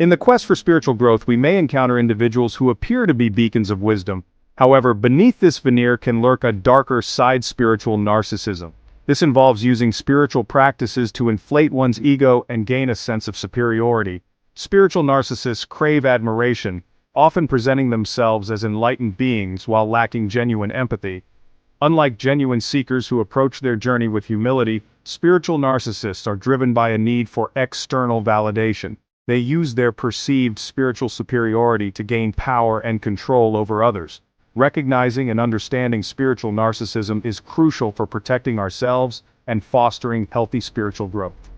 In the quest for spiritual growth, we may encounter individuals who appear to be beacons of wisdom. However, beneath this veneer can lurk a darker side: spiritual narcissism. This involves using spiritual practices to inflate one's ego and gain a sense of superiority. Spiritual narcissists crave admiration, often presenting themselves as enlightened beings while lacking genuine empathy. Unlike genuine seekers who approach their journey with humility, spiritual narcissists are driven by a need for external validation. They use their perceived spiritual superiority to gain power and control over others. Recognizing and understanding spiritual narcissism is crucial for protecting ourselves and fostering healthy spiritual growth.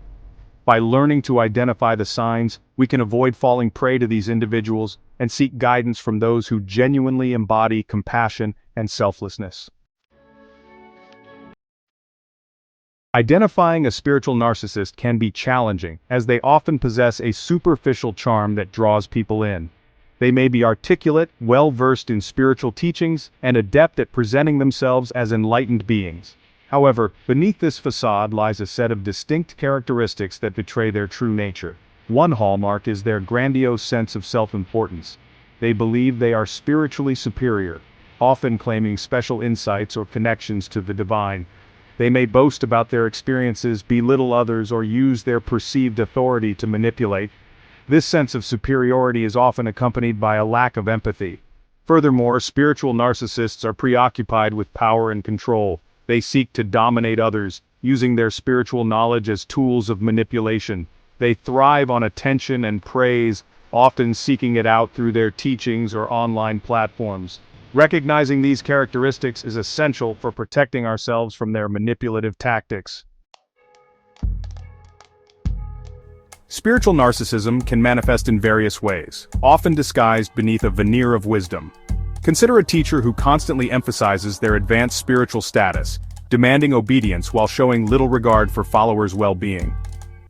By learning to identify the signs, we can avoid falling prey to these individuals and seek guidance from those who genuinely embody compassion and selflessness. Identifying a spiritual narcissist can be challenging, as they often possess a superficial charm that draws people in. They may be articulate, well-versed in spiritual teachings, and adept at presenting themselves as enlightened beings. However, beneath this facade lies a set of distinct characteristics that betray their true nature. One hallmark is their grandiose sense of self-importance. They believe they are spiritually superior, often claiming special insights or connections to the divine. They may boast about their experiences, belittle others, or use their perceived authority to manipulate. This sense of superiority is often accompanied by a lack of empathy. Furthermore, spiritual narcissists are preoccupied with power and control. They seek to dominate others, using their spiritual knowledge as tools of manipulation. They thrive on attention and praise, often seeking it out through their teachings or online platforms. Recognizing these characteristics is essential for protecting ourselves from their manipulative tactics. Spiritual narcissism can manifest in various ways, often disguised beneath a veneer of wisdom. Consider a teacher who constantly emphasizes their advanced spiritual status, demanding obedience while showing little regard for followers' well-being.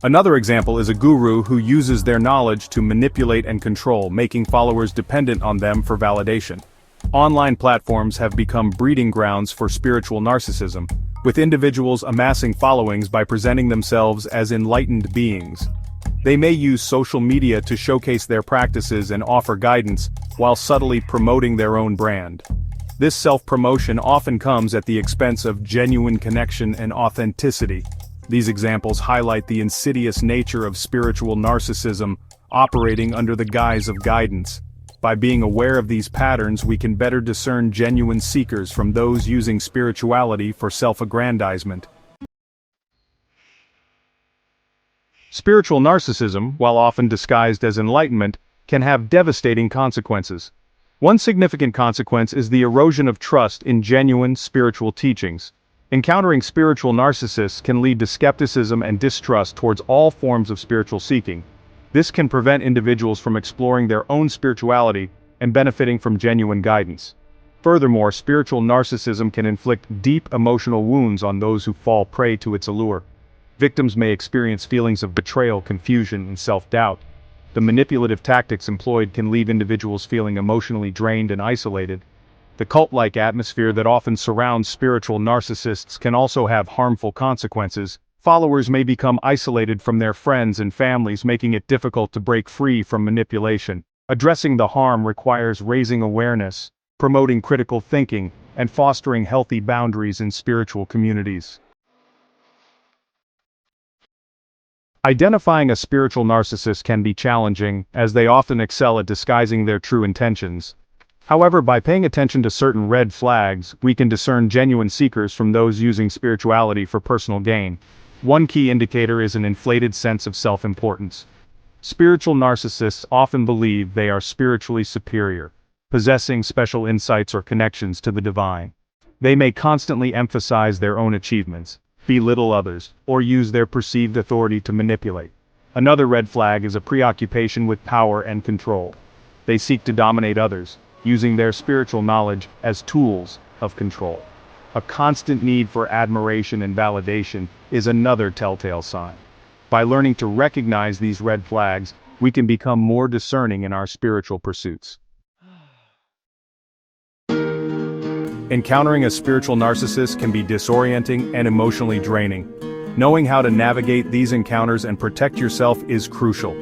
Another example is a guru who uses their knowledge to manipulate and control, making followers dependent on them for validation. Online platforms have become breeding grounds for spiritual narcissism, with individuals amassing followings by presenting themselves as enlightened beings. They may use social media to showcase their practices and offer guidance, while subtly promoting their own brand. This self-promotion often comes at the expense of genuine connection and authenticity. These examples highlight the insidious nature of spiritual narcissism, operating under the guise of guidance. By being aware of these patterns, we can better discern genuine seekers from those using spirituality for self-aggrandizement. Spiritual narcissism, while often disguised as enlightenment, can have devastating consequences. One significant consequence is the erosion of trust in genuine spiritual teachings. Encountering spiritual narcissists can lead to skepticism and distrust towards all forms of spiritual seeking. This can prevent individuals from exploring their own spirituality and benefiting from genuine guidance. Furthermore, spiritual narcissism can inflict deep emotional wounds on those who fall prey to its allure. Victims may experience feelings of betrayal, confusion, and self-doubt. The manipulative tactics employed can leave individuals feeling emotionally drained and isolated. The cult-like atmosphere that often surrounds spiritual narcissists can also have harmful consequences. Followers may become isolated from their friends and families, making it difficult to break free from manipulation. Addressing the harm requires raising awareness, promoting critical thinking, and fostering healthy boundaries in spiritual communities. Identifying a spiritual narcissist can be challenging, as they often excel at disguising their true intentions. However, by paying attention to certain red flags, we can discern genuine seekers from those using spirituality for personal gain. One key indicator is an inflated sense of self-importance. Spiritual narcissists often believe they are spiritually superior, possessing special insights or connections to the divine. They may constantly emphasize their own achievements, belittle others, or use their perceived authority to manipulate. Another red flag is a preoccupation with power and control. They seek to dominate others, using their spiritual knowledge as tools of control. A constant need for admiration and validation is another telltale sign. By learning to recognize these red flags, we can become more discerning in our spiritual pursuits. Encountering a spiritual narcissist can be disorienting and emotionally draining. Knowing how to navigate these encounters and protect yourself is crucial.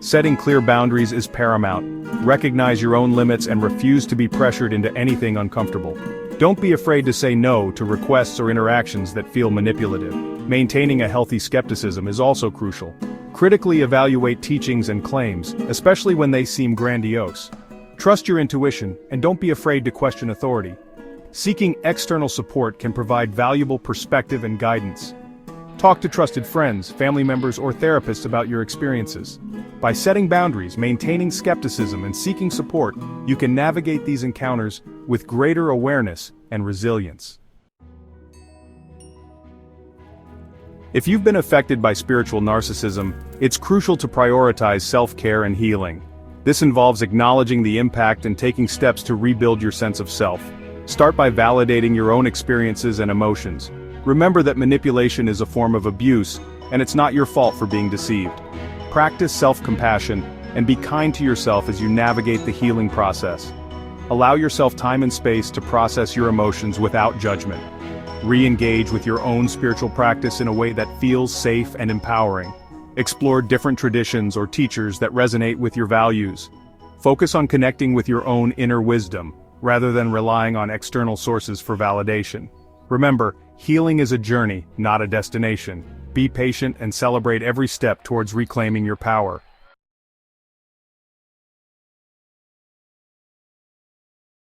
Setting clear boundaries is paramount. Recognize your own limits and refuse to be pressured into anything uncomfortable. Don't be afraid to say no to requests or interactions that feel manipulative. Maintaining a healthy skepticism is also crucial. Critically evaluate teachings and claims, especially when they seem grandiose. Trust your intuition, and don't be afraid to question authority. Seeking external support can provide valuable perspective and guidance. Talk to trusted friends, family members, or therapists about your experiences. By setting boundaries, maintaining skepticism, and seeking support, you can navigate these encounters with greater awareness and resilience. If you've been affected by spiritual narcissism, it's crucial to prioritize self-care and healing. This involves acknowledging the impact and taking steps to rebuild your sense of self. Start by validating your own experiences and emotions. Remember that manipulation is a form of abuse, and it's not your fault for being deceived. Practice self-compassion, and be kind to yourself as you navigate the healing process. Allow yourself time and space to process your emotions without judgment. Re-engage with your own spiritual practice in a way that feels safe and empowering. Explore different traditions or teachers that resonate with your values. Focus on connecting with your own inner wisdom, rather than relying on external sources for validation. Remember, healing is a journey, not a destination. Be patient and celebrate every step towards reclaiming your power.